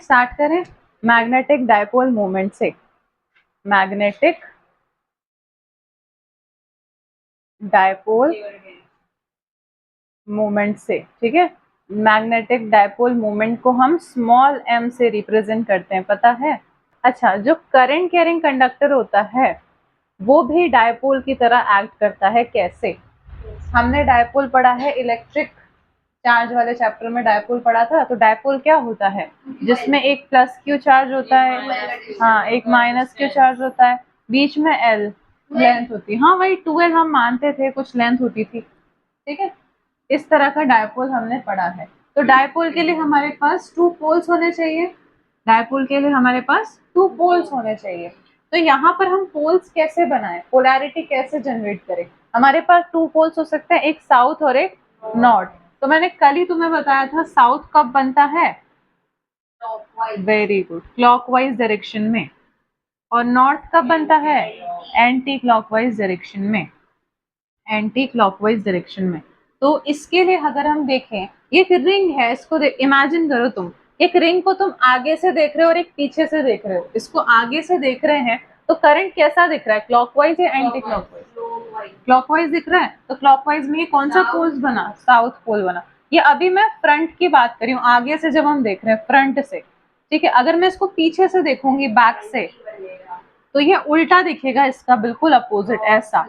Start करें magnetic dipole moment से। Magnetic dipole moment से, ठीक है। मैग्नेटिक डायपोल मोमेंट को हम स्मॉल m से रिप्रेजेंट करते हैं, पता है। अच्छा, जो करंट कैरिंग कंडक्टर होता है वो भी डायपोल की तरह एक्ट करता है। कैसे? हमने डायपोल पढ़ा है इलेक्ट्रिक चार्ज वाले चैप्टर में, डायपोल पढ़ा था। तो डायपोल क्या होता है? जिसमें एक प्लस क्यू चार्ज होता है, हाँ, एक माइनस क्यू चार्ज होता है, बीच में एल लेंथ होती है। हाँ, वही 2l हम मानते थे, कुछ लेंथ होती थी, ठीक है। इस तरह का डायपोल हमने पढ़ा है। तो डायपोल के लिए हमारे पास 2 पोल्स होने चाहिए। डायपोल के लिए हमारे पास 2 पोल्स होने चाहिए। तो यहाँ पर हम पोल्स कैसे बनाएं, पोलैरिटी कैसे जनरेट करें? हमारे पास 2 पोल्स हो सकते हैं, एक साउथ और एक नॉर्थ। तो मैंने कल ही तुम्हें बताया था साउथ कब बनता है? वेरी गुड, क्लॉकवाइज डायरेक्शन में। और नॉर्थ कब बनता है? एंटी क्लॉकवाइज डायरेक्शन में। एंटी क्लॉकवाइज डायरेक्शन में। तो इसके लिए अगर हम देखें, एक रिंग है, इसको इमेजिन करो तुम। एक रिंग को तुम आगे से देख रहे हो और एक पीछे से देख रहे हो। इसको आगे से देख रहे हैं तो करंट कैसा दिख रहा है, क्लॉकवाइज या एंटी क्लॉकवाइज? क्लॉकवाइज दिख रहा है। तो क्लॉकवाइज में ये कौन सा पोल बना? साउथ पोल बना। ये अभी मैं फ्रंट की बात कर रही हूँ, आगे से जब हम देख रहे हैं फ्रंट से, ठीक है। अगर मैं इसको पीछे से देखूंगी, बैक से, तो ये उल्टा दिखेगा, इसका बिल्कुल अपोजिट, ऐसा।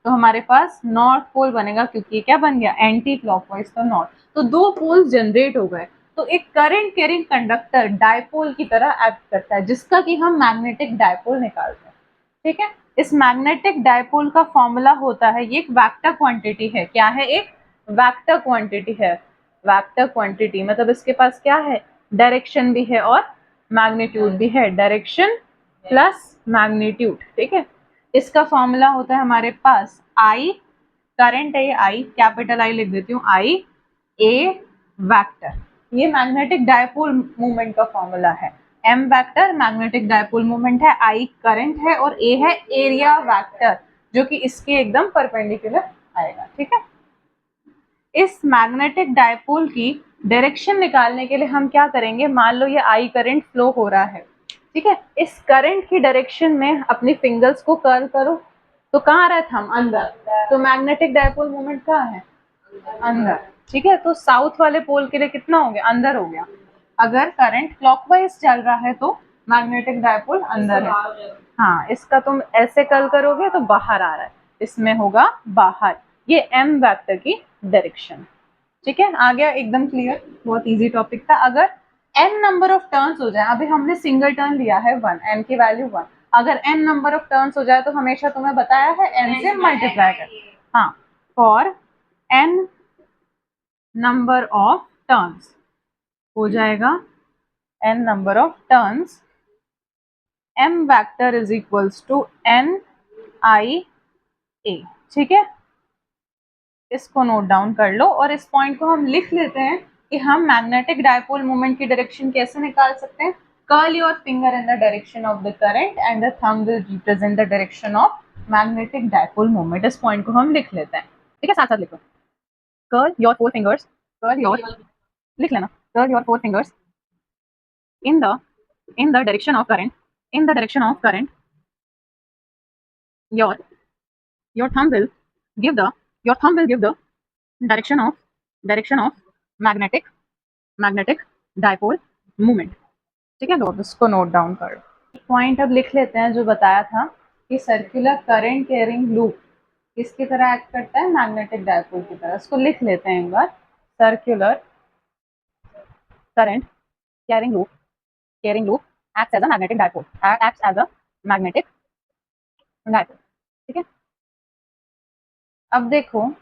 तो हमारे पास नॉर्थ पोल बनेगा, क्योंकि क्या बन गया? एंटी क्लॉकवाइज, तो नॉर्थ। तो 2 पोल्स जनरेट हो गए। तो एक करंट कैरिंग कंडक्टर डायपोल की तरह एक्ट करता है, जिसका कि हम मैग्नेटिक डायपोल निकालते हैं, ठीक है। इस मैग्नेटिक डायपोल का फॉर्मूला होता है, ये एक वेक्टर क्वांटिटी है। क्या है? एक वेक्टर क्वांटिटी है। वेक्टर क्वांटिटी मतलब इसके पास क्या है? डायरेक्शन भी है और मैग्नीट्यूड भी है। डायरेक्शन प्लस मैग्नीट्यूड, ठीक है। इसका फॉर्मूला होता है हमारे पास आई, करंट है, आई कैपिटल आई लिख देती हूँ, आई ए वेक्टर। ये मैग्नेटिक डायपोल मूवमेंट का फॉर्मूला है। M vector magnetic dipole movement है, आई करंट है और ए है एरिया वेक्टर, जो कि इसके एकदम परपेंडिकुलर आएगा, ठीक है। इस मैग्नेटिक डायपोल की डायरेक्शन निकालने के लिए हम क्या करेंगे? मान लो ये आई करंट फ्लो हो रहा है, ठीक है। इस करंट की डायरेक्शन में अपनी फिंगर्स को कर्ल करो। तो कहाँ रहे थे हम? अंदर। तो मैग्नेटिक डायपोल मोमेंट कहाँ है? अंदर, ठीक है। तो साउथ वाले पोल के लिए कितना हो गया? अंदर हो गया। अगर करंट क्लॉकवाइज चल रहा है तो मैग्नेटिक डायपोल अंदर है। हाँ, इसका तुम ऐसे कर्ल करोगे तो बाहर आ रहा है, इसमें होगा बाहर। ये एम वेक्टर की डायरेक्शन, ठीक है। आ गया एकदम क्लियर, बहुत इजी टॉपिक था। अगर n नंबर ऑफ टर्न्स हो जाए, अभी हमने सिंगल टर्न लिया है 1, n की वैल्यू 1, अगर n नंबर ऑफ टर्न्स हो जाए तो हमेशा तुम्हें बताया है n से मल्टीप्लाई कर। हाँ, for n number of turns हो जाएगा n number of turns, m vector is equals to n i a, ठीक है। इसको नोट डाउन कर लो और इस पॉइंट को हम लिख लेते हैं कि हम मैग्नेटिक डायपोल मोमेंट की डायरेक्शन कैसे निकाल सकते हैं। Curl your finger in the direction of the current and the thumb will represent the direction of magnetic dipole moment. इस पॉइंट को हम लिख लेते हैं, ठीक है। साथ साथ लिखो, curl your 4 fingers, curl your, लिख लेना, curl your 4 fingers in the direction of current, in the direction of current, your thumb will give the, your thumb will give the direction of magnetic dipole movement, ठीक है। लोग इसको note down करो। Point अब लिख लेते हैं जो बताया था कि सर्कुलर करंट कैरिंग लूप किसकी तरह एक्ट करता है? मैग्नेटिक डायपोल की तरह। इसको लिख लेते हैं एक बार, circular current carrying loop acts as a magnetic dipole, acts as a magnetic dipole, ठीक है। अब देखो,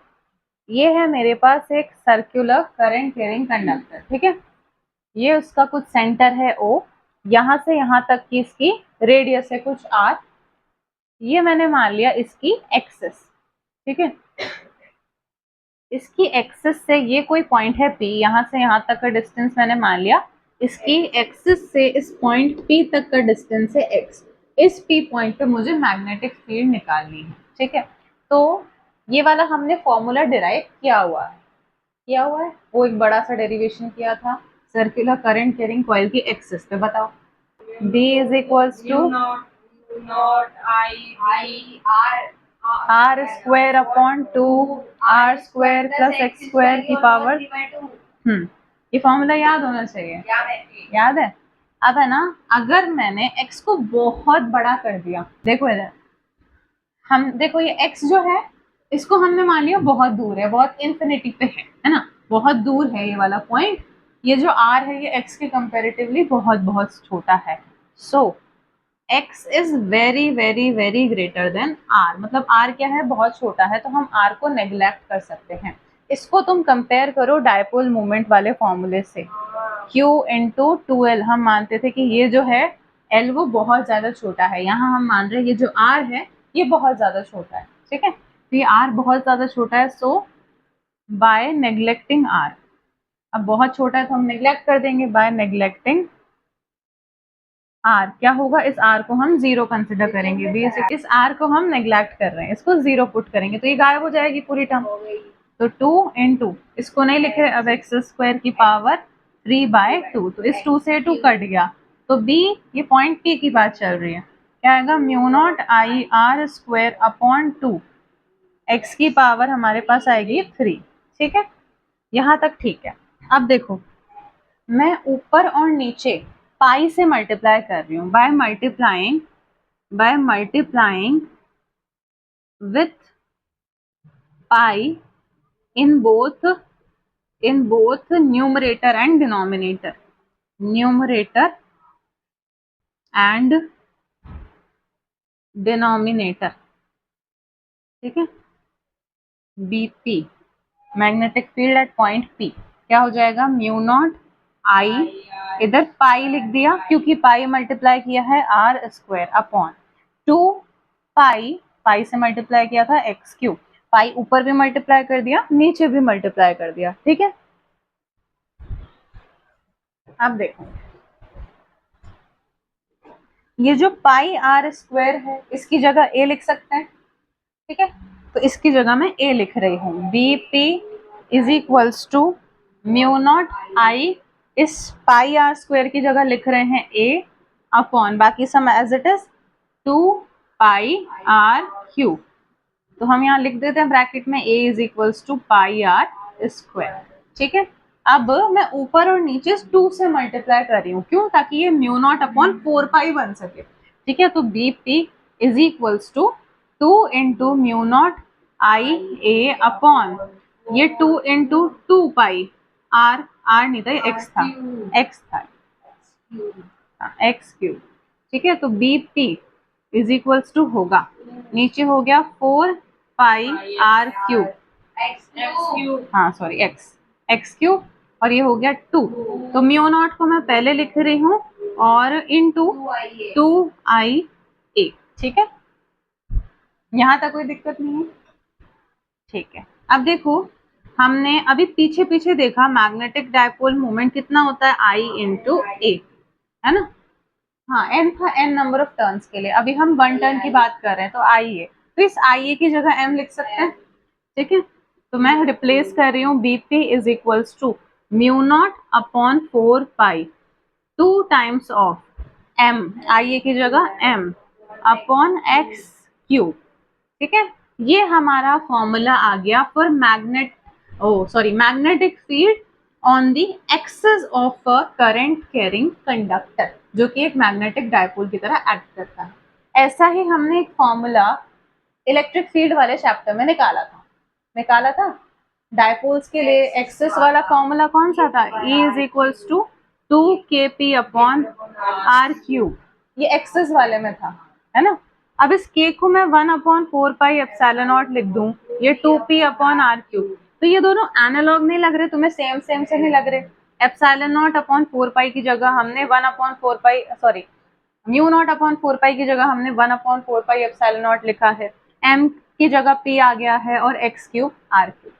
ये है मेरे पास एक सर्कुलर करंट कैरिंग कंडक्टर, ठीक है। ये उसका कुछ सेंटर है O, यहाँ से यहाँ तक की इसकी रेडियस है कुछ R, ये मैंने मान लिया इसकी एक्सिस, ठीक है। इसकी एक्सिस से ये कोई पॉइंट है P, यहाँ से यहाँ तक का डिस्टेंस मैंने मान लिया। इसकी एक्सिस से इस पॉइंट P तक का डिस्टेंस है x। इस P पॉइंट पे मुझे मैग्नेटिक फील्ड निकालनी है, ठीक है। तो ये वाला हमने फॉर्मूला डिराइव किया हुआ है, वो एक बड़ा सा डेरिवेशन किया था। सर्कुलर करंट कैरिंग कॉइल की एक्सिस पे बताओ। B is equals to R square upon 2 R square plus X square की पावर। ये फॉर्मूला याद होना चाहिए। याद है। अब है ना, अगर मैंने x को बहुत बड़ा कर दिया, देखो इधर हम देखो ये x जो है इसको हमने मान लिया बहुत दूर है, बहुत इन्फिनिटी पे है ना, बहुत दूर है ये वाला पॉइंट। ये जो r है ये x के कंपैरेटिवली बहुत बहुत छोटा है। सो x is very very very greater than r, मतलब r क्या है, बहुत छोटा है, तो हम r को नेग्लेक्ट कर सकते हैं। इसको तुम कंपेयर करो डायपोल मोमेंट वाले फॉर्मूले से। Q इंटू 2L, हम मानते थे कि ये जो है L वो बहुत ज्यादा छोटा है, यहाँ हम मान रहे हैं ये जो R है ये बहुत ज्यादा छोटा है। ठीक है, तो ये R बहुत ज्यादा छोटा है, सो बाय नेग्लेक्टिंग R, अब बहुत छोटा है तो हम नेग्लेक्ट कर देंगे, बाय नेग्लेक्टिंग R क्या होगा, इस R को हम जीरो कंसिडर करेंगे। बेसिक इस R को हम नेग्लेक्ट कर रहे हैं, इसको जीरो पुट करेंगे तो ये गायब हो जाएगी पूरी टर्म। तो 2 इंटू, इसको नहीं लिखे अब, एक्स स्क्वायर की पावर 3/2, तो इस 2 से 2 कट गया, तो B, ये पॉइंट P की बात चल रही है, क्या आएगा, mu not I R square upon 2, x की पावर हमारे पास आएगी 3। ठीक है, यहाँ तक ठीक है। अब देखो मैं ऊपर और नीचे पाई से मल्टीप्लाई कर रही हूँ, by multiplying with pi in both numerator and denominator, numerator and denominator। ठीक है, BP magnetic field eight point P क्या हो जाएगा, म्यू नॉट आई, इधर पाई लिख दिया क्योंकि पाई मल्टीप्लाई किया है आर स्क्वायर अपॉन 2 पाई से मल्टीप्लाई किया था एक्स क्यूब, पाई ऊपर भी मल्टीप्लाई कर दिया नीचे भी मल्टीप्लाई कर दिया। ठीक है, अब देखो ये जो पाई आर स्क्वायर है इसकी जगह ए लिख सकते हैं। ठीक है, तो इसकी जगह मैं ए लिख रही हूँ, B P is equals to mu not I, इस पाई आर स्क्वायर की जगह लिख रहे हैं ए अपॉन बाकी same as it is 2 pi R cube, तो हम यहाँ लिख देते हैं ब्रैकेट में A is equals to pi R square. ठीक है, अब मैं ऊपर और नीचे 2 से मल्टीप्लाई कर रही हूँ, क्यों, ताकि ये म्यू नॉट अपॉन 4 पाई बन सके। ठीक है, तो B P is equals to 2 into mu not I A upon ये 2 इंटू 2 पाई आर, आर नहीं था एक्स था, एक्स था, एक्स क्यूब। ठीक है, तो B P is equals to होगा, नीचे हो गया 4 पाई आर क्यूब, हाँ सॉरी एक्स क्यूब, और ये हो गया 2, तो म्यू नॉट को मैं पहले लिख रही हूँ और इनटू 2IA। ठीक है, यहाँ तक कोई दिक्कत नहीं है। ठीक है, अब देखो हमने अभी पीछे पीछे देखा मैग्नेटिक डायपोल मोमेंट कितना होता है, I इंटू ए, है ना, हाँ n था, n नंबर ऑफ टर्न्स के लिए, अभी हम 1 टर्न की बात कर रहे हैं तो IA, तो इस IA की जगह m लिख सकते हैं। ठीक है, तो मैं रिप्लेस कर रही हूँ BP is equals to mu not upon 4 pi 2 times of m, IA की जगह m अपॉन एक्स क्यूब। ठीक है, ये हमारा फॉर्मूला आ गया for magnetic field on the axis of a current carrying conductor, जो कि एक मैग्नेटिक डायपोल की तरह एक्ट करता है। ऐसा ही हमने एक फॉर्मूला इलेक्ट्रिक फील्ड वाले चैप्टर में निकाला था। डायपोल्स के लिए एक्सिस वाला फॉर्मूला कौन सा था, E is equals to 2kp upon R cube, ये एक्सिस वाले में था, है ना। अब इस k को मैं 1/4 पाई एप्सिलॉन नॉट लिख दूं, ये 2p अपॉन आर क्यूब, तो ये दोनों एनालॉग नहीं लग रहे तुम्हें, सेम से नहीं लग रहे। एप्सिलॉन नॉट अपॉन 4 पाई की जगह हमने 1/4 पाई, सॉरी म्यू नॉट अपॉन 4 पाई की जगह हमने 1/4 पाई एप्सिलॉन नॉट लिखा है, m की जगह p आ गया है और x क्यूब आर क्यूब।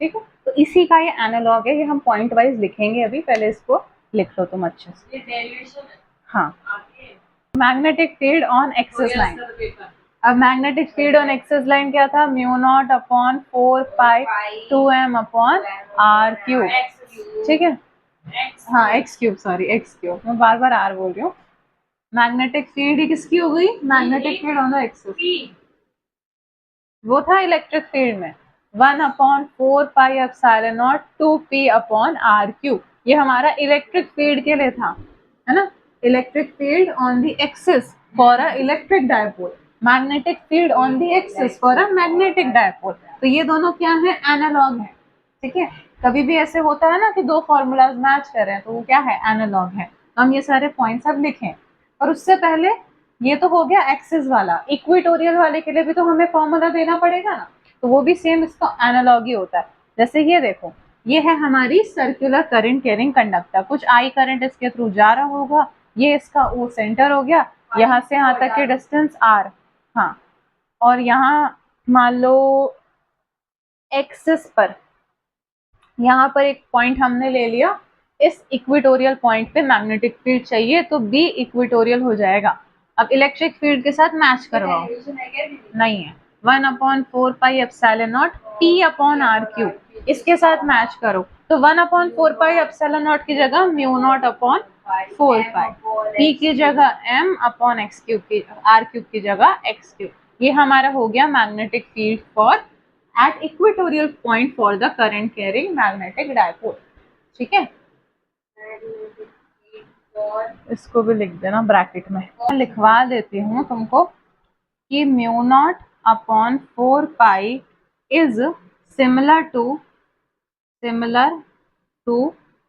ठीक है, तो इसी का ये एनालॉग है, ये हम पॉइंट वाइज लिखेंगे अभी, पहले इसको लिख लो तुम अच्छे से। हाँ, magnetic field on axis line, अब magnetic field on axis line क्या था, mu not upon 4 pi 2m upon R cube. ठीक है, हाँ X cube, sorry X cube, मैं बार बार आर बोल रही हूँ। मैग्नेटिक फील्ड किसकी हो गई, magnetic field on the axis, वो था इलेक्ट्रिक फील्ड में 1/4πε0 2p/r³। ये हमारा इलेक्ट्रिक फील्ड के लिए था, है ना, electric field on the axis for a electric dipole, magnetic field on the axis for a magnetic dipole. तो ये दोनों क्या है, एनालॉग है, ठीक है। कभी भी ऐसे होता है ना कि दो फॉर्मूलाज मैच कर रहे हैं, तो वो क्या है, एनालॉग है। तो हम ये सारे पॉइंट्स अब लिखें, और उससे पहले ये तो हो गया एक्सिस वाला, इक्वेटोरियल वाले के लिए भी तो हमें फॉर्मूला देना पड़ेगा ना, तो वो भी सेम इसका एनालॉग ही होता है। जैसे ये देखो, ये है हमारी सर्कुलर करंट कैरिंग कंडक्टर, कुछ आई करंट इसके थ्रू जा रहा होगा, ये इसका ओ सेंटर हो गया, यहाँ से यहाँ तक की डिस्टेंस आर, हाँ, और यहाँ मान लो एक्सिस पर, यहाँ पर एक पॉइंट हमने ले लिया, इस इक्वेटोरियल पॉइंट पे मैग्नेटिक फील्ड चाहिए, तो बी इक्वेटोरियल हो जाएगा। अब इलेक्ट्रिक फील्ड के साथ मैच करवाओ, नहीं है, 1/4πε0 p/r³, इसके साथ मैच करो, तो 1/4πε0 की जगह μ0/4π, p की जगह m/x³ की, r³ की जगह x³। ये हमारा हो गया magnetic field for at equatorial point for the current carrying magnetic dipole, ठीक है। इसको भी लिख देना ब्रैकेट में, लिखवा देती हूँ तुमको कि μ0/4π इज सिमिलर टू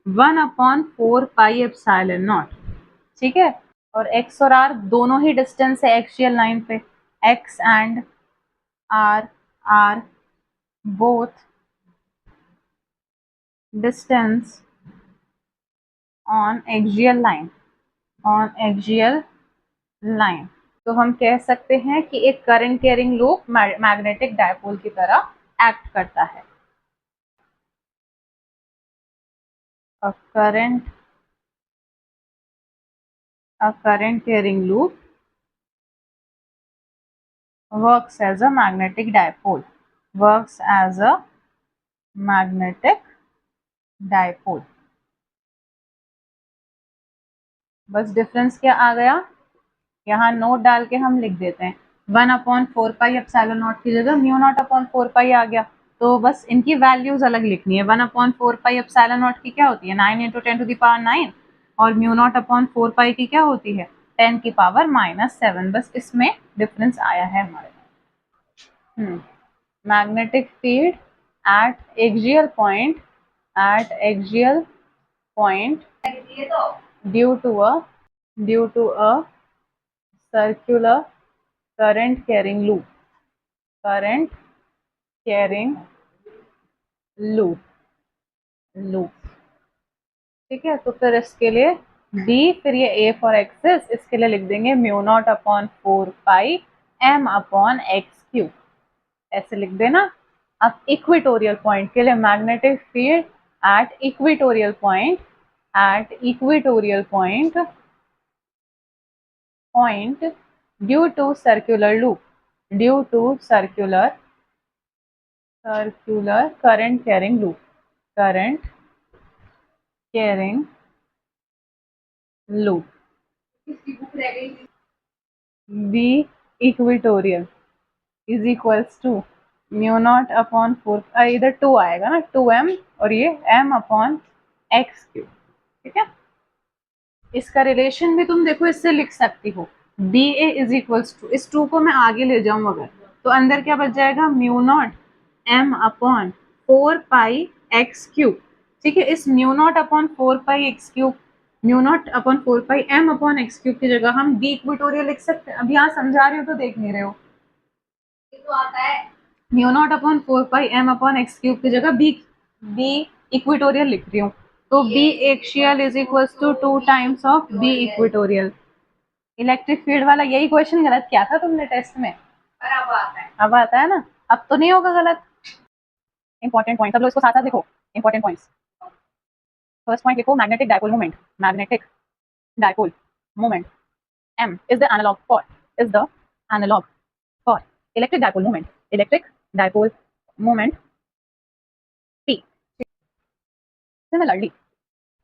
1/4πε0, ठीक है। और x और r दोनों ही डिस्टेंस है एक्सियल लाइन पे, x and r are both distance on axial line, तो हम कह सकते हैं कि एक current carrying loop magnetic dipole की तरह एक्ट करता है। A current carrying loop works as a magnetic dipole, बस डिफरेंस क्या आ गया, यहाँ नोट डाल के हम लिख देते हैं, 1/4πε0 की जगह μ0/4π आ गया, तो बस इनकी वैल्यूज अलग लिखनी है। 1/4πε0 की क्या होती है, 9 × 10⁻⁹, और μ0/4π की क्या होती है, 10⁻⁻⁷। बस इसमें डिफरेंस आया है हमारे पास। Magnetic field at axial point due to a circular current carrying loop, ठीक है। तो फिर इसके लिए B, फिर ये A फॉर एक्सिस, इसके लिए लिख देंगे μ0/4π m/x³, ऐसे लिख देना। अब इक्वेटोरियल पॉइंट के लिए magnetic field at equatorial point due to circular current carrying loop B equatorial is equals to μ0/4, इधर 2 आएगा ना, 2m, और ये m/x³, ठीक है। इसका रिलेशन भी तुम देखो इससे लिख सकती हो, BA इज इक्वल्स टू, इस 2 को मैं आगे ले जाऊं अगर, तो अंदर क्या बच जाएगा, μ0 m/4πx³, ठीक है। इस μ0/4πx³, μ0/4πm/x³ की जगह हम B इक्वेटोरियल लिख सकते हैं। अब यहाँ समझा रही हो तो देख नहीं रहे हो, तो आता है μ0/4πm/x³ की जगह B इक्वेटोरियल लिख रही हूँ, तो B axial is equals to 2 times of B equatorial. Electric field वाला यही क्वेश्चन गलत किया था तुमने टेस्ट में, और अब आता है ना, अब तो नहीं होगा गलत। इंपॉर्टेंट पॉइंट सब लोग इसको साथ साथ लिखो, इंपॉर्टेंट पॉइंट्स। फर्स्ट पॉइंट लिखो, magnetic dipole moment m is the analog for electric dipole moment P. Similarly,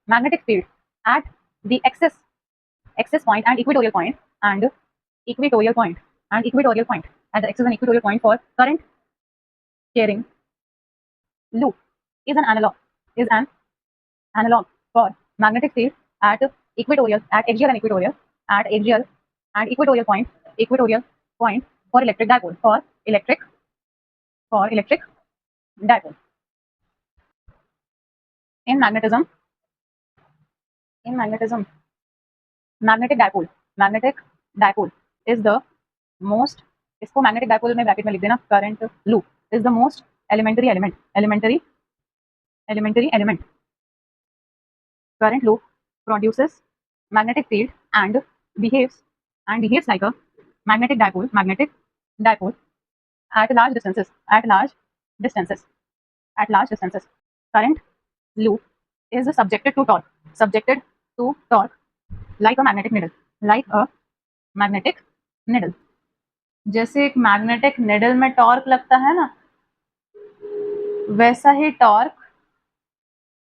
magnetic field at the axis point and equatorial point and equatorial point and equatorial point at the axis and equatorial point for current carrying loop is an analog for magnetic field at axial and equatorial point for electric dipole dipole. In magnetism, magnetic dipole is the most, इसको magnetic dipole में bracket में लिख देना, current loop is the most elementary element. Current loop produces magnetic field and behaves like a magnetic dipole at large distances. Current loop is subjected to torque like a magnetic needle. जैसे एक magnetic needle में torque लगता है ना, वैसा ही torque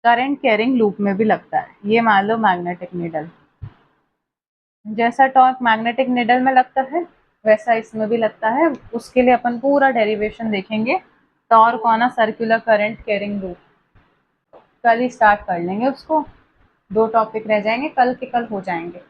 current carrying loop में भी लगता है। ये मान लो मैग्नेटिक निडल, जैसा टॉर्क मैग्नेटिक निडल में लगता है वैसा इसमें भी लगता है। उसके लिए अपन पूरा डेरिवेशन देखेंगे, torque on a circular current carrying loop. कल ही स्टार्ट कर लेंगे उसको, 2 टॉपिक रह जाएंगे, कल के कल हो जाएंगे।